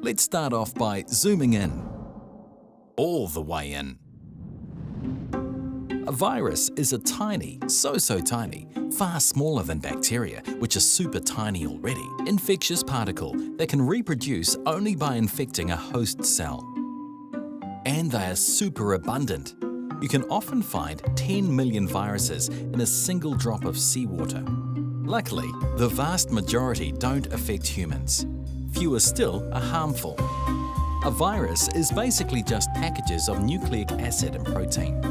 Let's start off by zooming in. All the way in. A virus is a tiny, so tiny, far smaller than bacteria, which are super tiny already, infectious particle that can reproduce only by infecting a host cell. And they are super abundant. You can often find 10 million viruses in a single drop of seawater. Luckily, the vast majority don't affect humans. Fewer still are harmful. A virus is basically just packages of nucleic acid and protein.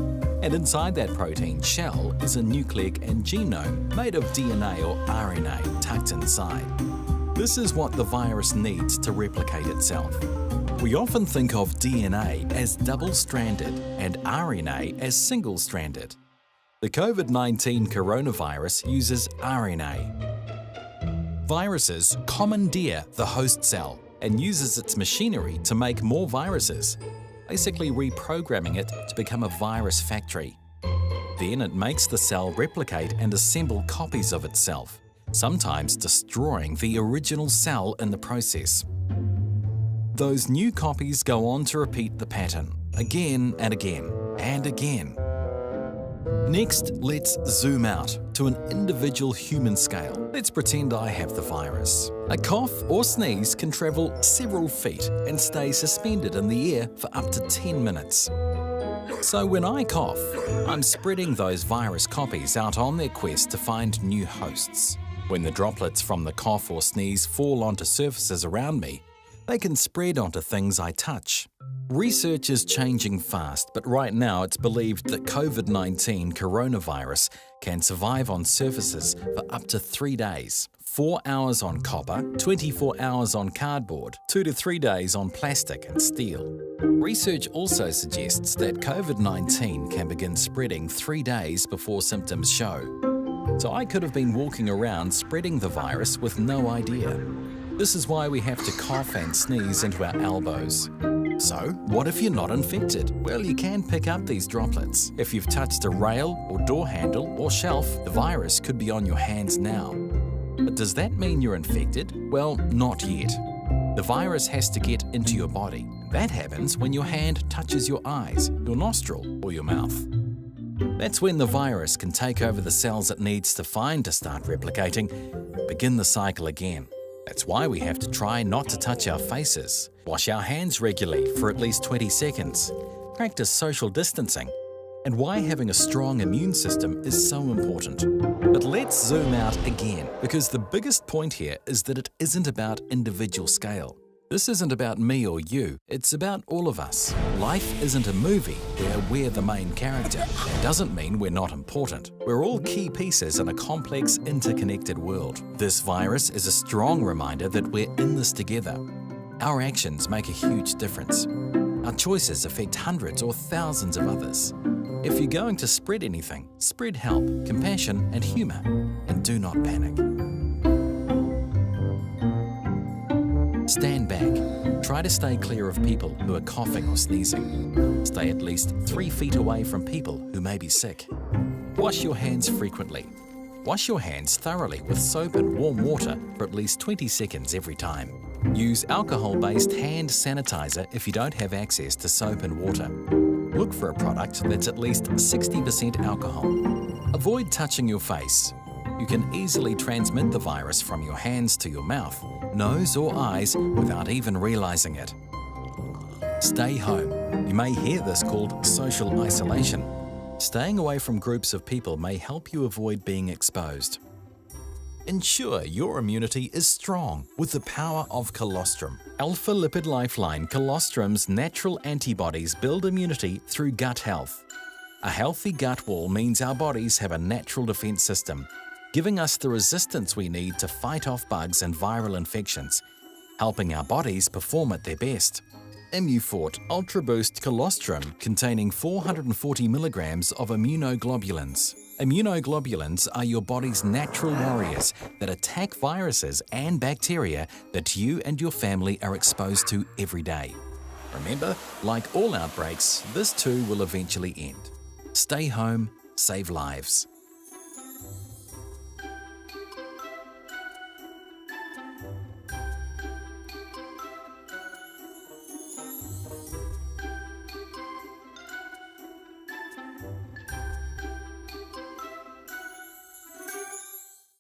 And inside that protein shell is a nucleic and genome made of DNA or RNA tucked inside. This is what the virus needs to replicate itself. We often think of DNA as double-stranded and RNA as single-stranded. The COVID-19 coronavirus uses RNA. Viruses commandeer the host cell and uses its machinery to make more viruses, basically reprogramming it to become a virus factory. Then it makes the cell replicate and assemble copies of itself, sometimes destroying the original cell in the process. Those new copies go on to repeat the pattern, again and again and again. Next, let's zoom out to an individual human scale. Let's pretend I have the virus. A cough or sneeze can travel several feet and stay suspended in the air for up to 10 minutes. So when I cough, I'm spreading those virus copies out on their quest to find new hosts. When the droplets from the cough or sneeze fall onto surfaces around me, they can spread onto things I touch. Research is changing fast, but right now it's believed that COVID-19 coronavirus can survive on surfaces for up to 3 days. 4 hours on copper, 24 hours on cardboard, 2 to 3 days on plastic and steel. Research also suggests that COVID-19 can begin spreading 3 days before symptoms show. So I could have been walking around spreading the virus with no idea. This is why we have to cough and sneeze into our elbows. So, what if you're not infected? Well, you can pick up these droplets. If you've touched a rail or door handle or shelf, the virus could be on your hands now. But does that mean you're infected? Well, not yet. The virus has to get into your body. That happens when your hand touches your eyes, your nostril, or your mouth. That's when the virus can take over the cells it needs to find to start replicating, begin the cycle again. That's why we have to try not to touch our faces, wash our hands regularly for at least 20 seconds, practice social distancing, and why having a strong immune system is so important. But let's zoom out again, because the biggest point here is that it isn't about individual scale. This isn't about me or you, it's about all of us. Life isn't a movie where we're the main character. That doesn't mean we're not important. We're all key pieces in a complex, interconnected world. This virus is a strong reminder that we're in this together. Our actions make a huge difference. Our choices affect hundreds or thousands of others. If you're going to spread anything, spread help, compassion, and humor, and do not panic. Stand back. Try to stay clear of people who are coughing or sneezing. Stay at least 3 feet away from people who may be sick. Wash your hands frequently. Wash your hands thoroughly with soap and warm water for at least 20 seconds every time. Use alcohol-based hand sanitizer if you don't have access to soap and water. Look for a product that's at least 60% alcohol. Avoid touching your face. You can easily transmit the virus from your hands to your mouth, nose or eyes without even realizing it. Stay home. You may hear this called social isolation. Staying away from groups of people may help you avoid being exposed. Ensure your immunity is strong with the power of colostrum. Alpha Lipid Lifeline Colostrum's natural antibodies build immunity through gut health. A healthy gut wall means our bodies have a natural defense system, giving us the resistance we need to fight off bugs and viral infections, helping our bodies perform at their best. Immufort Ultra Boost Colostrum containing 440 milligrams of immunoglobulins. Immunoglobulins are your body's natural warriors that attack viruses and bacteria that you and your family are exposed to every day. Remember, like all outbreaks, this too will eventually end. Stay home, save lives.